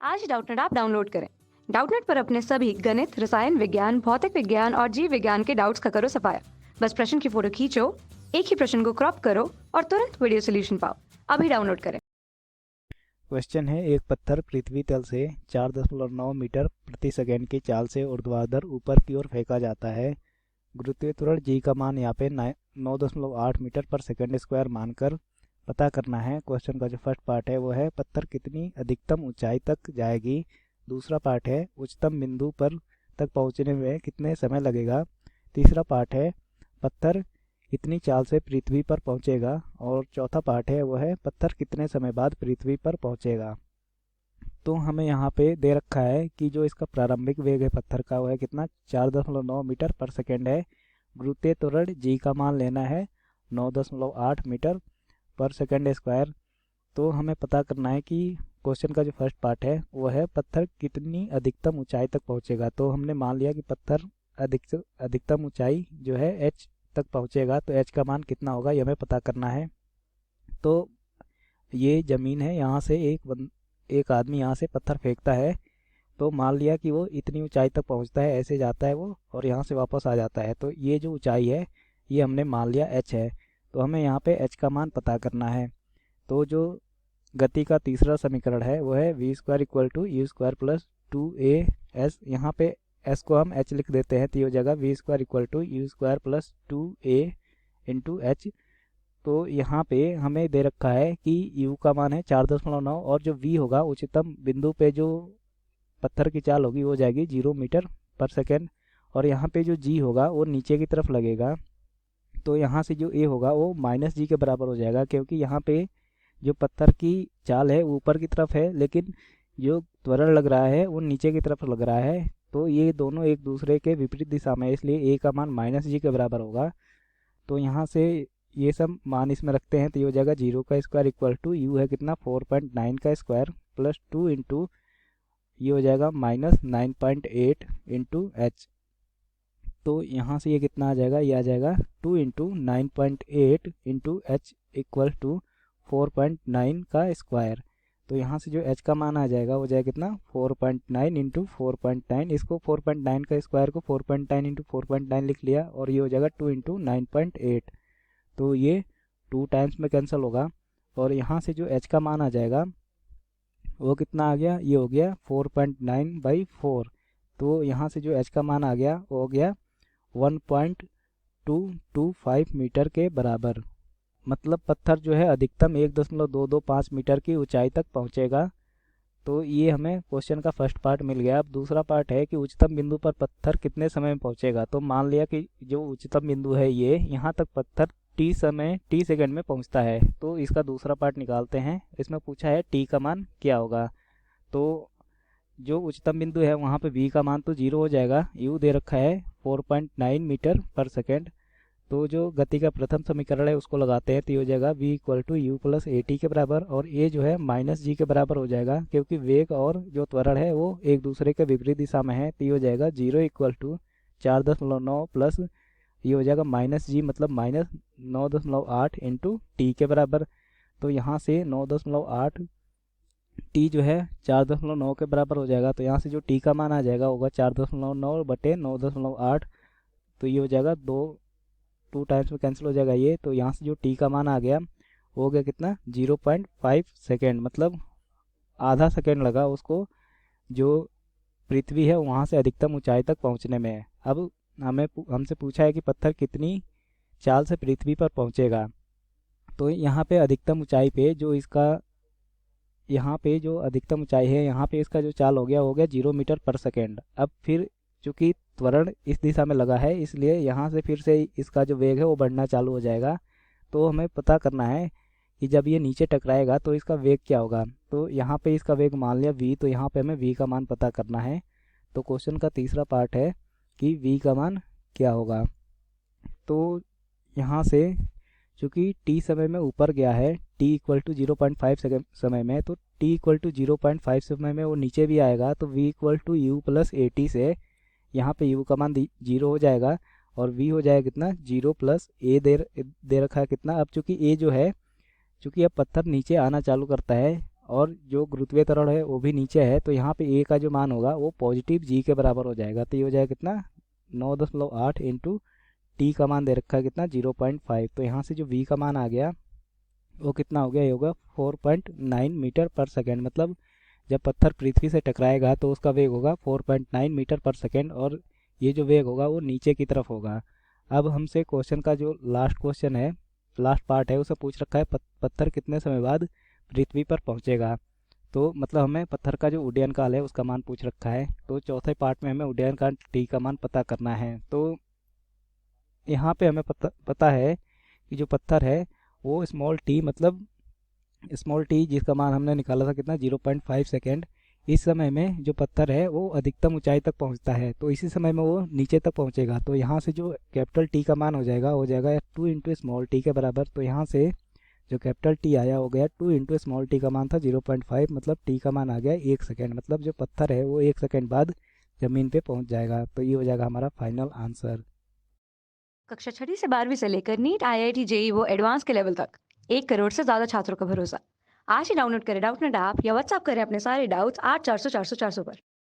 आज Doubtnut app download करें। Doubtnut पर अपने सभी गणित, रसायन विज्ञान, भौतिक विज्ञान और जीव विज्ञान के डाउट्स का करो सफाया। बस प्रश्न की फोटो खींचो, एक ही प्रश्न को क्रॉप करो और तुरंत वीडियो सोल्यूशन पाओ। अभी डाउनलोड करें। क्वेश्चन है, एक पत्थर पृथ्वी तल से 4.9 मीटर प्रति सेकंड की चाल से ऊर्ध्वाधर ऊपर की ओर फेंका जाता है। गुरुत्वीय त्वरण जी का मान यहाँ पे 9.8 मीटर पर सेकंड स्क्वायर मानकर पता करना है। क्वेश्चन का जो फर्स्ट पार्ट है वो है पत्थर कितनी अधिकतम ऊंचाई तक जाएगी। दूसरा पार्ट है उच्चतम बिंदु पर तक पहुँचने में कितने समय लगेगा। तीसरा पार्ट है पत्थर कितनी चाल से पृथ्वी पर पहुंचेगा। और चौथा पार्ट है वो है पत्थर कितने समय बाद पृथ्वी पर पहुंचेगा। तो हमें यहाँ पे दे रखा है कि जो इसका प्रारंभिक वेग है पत्थर का वो है कितना, 4.9 मीटर पर सेकेंड है। गुरुत्वीय त्वरण जी का मान लेना है 9.8 मीटर पर सेकेंड स्क्वायर। तो हमें पता करना है कि क्वेश्चन का जो फर्स्ट पार्ट है वो है पत्थर कितनी अधिकतम ऊंचाई तक पहुंचेगा। तो हमने मान लिया कि पत्थर अधिकतम ऊंचाई जो है h तक पहुंचेगा, तो h का मान कितना होगा ये हमें पता करना है। तो ये ज़मीन है, यहाँ से एक आदमी यहाँ से पत्थर फेंकता है, तो मान लिया कि वो इतनी ऊंचाई तक पहुंचता है, ऐसे जाता है वो और यहाँ से वापस आ जाता है। तो ये जो ऊंचाई है ये हमने मान लिया h है। तो हमें यहाँ पे h का मान पता करना है। तो जो गति का तीसरा समीकरण है वो है v square equal to u square plus 2as। यहाँ पे s को हम h लिख देते हैं, तो ये हो जाएगा v square equal to u square plus 2a into h। तो यहाँ पे हमें दे रखा है कि u का मान है 4.9 और जो v होगा उच्चतम बिंदु पे जो पत्थर की चाल होगी वो हो जाएगी 0 मीटर पर सेकेंड। और यहाँ पे जो g होगा वो नीचे की तरफ लगेगा, तो यहाँ से जो a होगा वो -g के बराबर हो जाएगा, क्योंकि यहाँ पे जो पत्थर की चाल है ऊपर की तरफ है लेकिन जो त्वरण लग रहा है वो नीचे की तरफ लग रहा है। तो ये दोनों एक दूसरे के विपरीत दिशा में है, इसलिए a का मान -g के बराबर होगा। तो यहाँ से ये सब मान इसमें रखते हैं, तो ये हो जाएगा 0 का स्क्वायर इक्वल टू u है कितना 4.9 का स्क्वायर प्लस 2 इंटू ये हो जाएगा -9.8 इंटू h। तो यहाँ से ये कितना आ जाएगा, ये आ जाएगा 2 into 9.8 into h equal to 4.9 का स्क्वायर। तो यहाँ से जो h का मान आ जाएगा वो जाएगा कितना 4.9 इंटू 4.9। इसको 4.9 का स्क्वायर को 4.9 इंटू 4.9 लिख लिया और ये हो जाएगा 2 इंटू 9.8। तो ये 2 टाइम्स में कैंसिल होगा और यहाँ से जो h का मान आ जाएगा वो कितना आ गया, ये हो गया 4.9/4। तो यहाँ से जो h का मान आ गया वो हो गया 1.225 मीटर के बराबर। मतलब पत्थर जो है अधिकतम 1.225 मीटर की ऊंचाई तक पहुंचेगा। तो ये हमें क्वेश्चन का फर्स्ट पार्ट मिल गया। अब दूसरा पार्ट है कि उच्चतम बिंदु पर पत्थर कितने समय में पहुंचेगा। तो मान लिया कि जो उच्चतम बिंदु है ये यहाँ तक पत्थर t सेकंड में पहुंचता है। तो इसका दूसरा पार्ट निकालते हैं। इसमें पूछा है t का मान क्या होगा। तो जो उच्चतम बिंदु है वहाँ पे v का मान तो 0 हो जाएगा, u दे रखा है 4.9 मीटर पर सेकेंड। तो जो गति का प्रथम समीकरण है उसको लगाते हैं, तो ये हो जाएगा v equal to u plus a t के बराबर और a जो है -g के बराबर हो जाएगा, क्योंकि वेग और जो त्वरण है वो एक दूसरे के विपरीत दिशा में है। तो ये हो जाएगा 0 इक्वल टू 4.9 प्लस ये हो जाएगा -g मतलब -9.8 इंटू टी के बराबर। तो यहाँ से 9.8 टी जो है 4.9 के बराबर हो जाएगा। तो यहाँ से जो टी का मान आ जाएगा होगा 4.9 बटे 9.8। तो ये हो जाएगा 2 टाइम्स में कैंसिल हो जाएगा ये। तो यहाँ से जो टी का मान आ गया वो हो गया कितना 0.5 सेकेंड, मतलब आधा सेकेंड लगा उसको जो पृथ्वी है वहाँ से अधिकतम ऊंचाई तक पहुँचने में। अब हमसे पूछा है कि पत्थर कितनी चाल से पृथ्वी पर पहुँचेगा। तो यहाँ पे अधिकतम ऊंचाई पे जो इसका यहाँ पे जो अधिकतम ऊंचाई है यहाँ पे इसका जो चाल हो गया 0 मीटर पर सेकेंड। अब फिर चूँकि त्वरण इस दिशा में लगा है इसलिए यहाँ से फिर से इसका जो वेग है वो बढ़ना चालू हो जाएगा। तो हमें पता करना है कि जब ये नीचे टकराएगा तो इसका वेग क्या होगा। तो यहाँ पे इसका वेग मान लिया v, तो यहाँ पे हमें v का मान पता करना है। तो क्वेश्चन का तीसरा पार्ट है कि v का मान क्या होगा। तो यहाँ से चूँकि t समय में ऊपर गया है, t इक्वल टू 0.5 समय में, तो t इक्वल टू 0.5 समय में वो नीचे भी आएगा। तो v equal to u plus a t से यहाँ पे u का मान 0 हो जाएगा और v हो जाएगा कितना 0 प्लस a दे रखा है कितना। अब चूँकि a जो है, चूँकि अब पत्थर नीचे आना चालू करता है और जो गुरुत्वीय त्वरण है वो भी नीचे है, तो यहाँ पे ए का जो मान होगा वो पॉजिटिव जी के बराबर हो जाएगा। तो ये हो जाएगा कितना 9.8 इंटू टी का मान दे रखा है कितना 0.5। तो यहाँ से जो वी का मान आ गया वो कितना हो गया, ये होगा 4.9 मीटर पर सेकेंड। मतलब जब पत्थर पृथ्वी से टकराएगा तो उसका वेग होगा 4.9 मीटर पर सेकेंड, और ये जो वेग होगा वो नीचे की तरफ होगा। अब हमसे क्वेश्चन का जो लास्ट क्वेश्चन है, लास्ट पार्ट है, उसे पूछ रखा है पत्थर कितने समय बाद पृथ्वी पर पहुंचेगा। तो मतलब हमें पत्थर का जो उड्डयन काल है उसका मान पूछ रखा है। तो चौथे पार्ट में हमें उड्डयन काल टी का मान पता करना है। तो यहाँ पे हमें पता है कि जो पत्थर है वो स्मॉल टी, मतलब स्मॉल टी जिसका मान हमने निकाला था कितना 0.5 सेकेंड, इस समय में जो पत्थर है वो अधिकतम ऊंचाई तक पहुंचता है, तो इसी समय में वो नीचे तक पहुंचेगा। तो यहाँ से जो कैपिटल टी का मान हो जाएगा 2 इंटू स्मॉल टी के बराबर। तो यहाँ से जो कैपिटल टी आया हो गया 2 इंटू स्मॉल टी का मान था 0.5, मतलब टी का मान आ गया 1 सेकेंड। मतलब जो पत्थर है वो 1 सेकेंड बाद ज़मीन पे पहुंच जाएगा। तो ये हो जाएगा हमारा फाइनल आंसर। कक्षा 6ठी से 12वीं से लेकर नीट, IIT, जेई वो एडवांस के लेवल तक 1 करोड़ से ज़्यादा छात्रों का भरोसा। आज ही डाउनलोड करें डाउटनेट ऐप या व्हाट्सएप करें अपने सारे डाउट्स 8400 400 400 पर।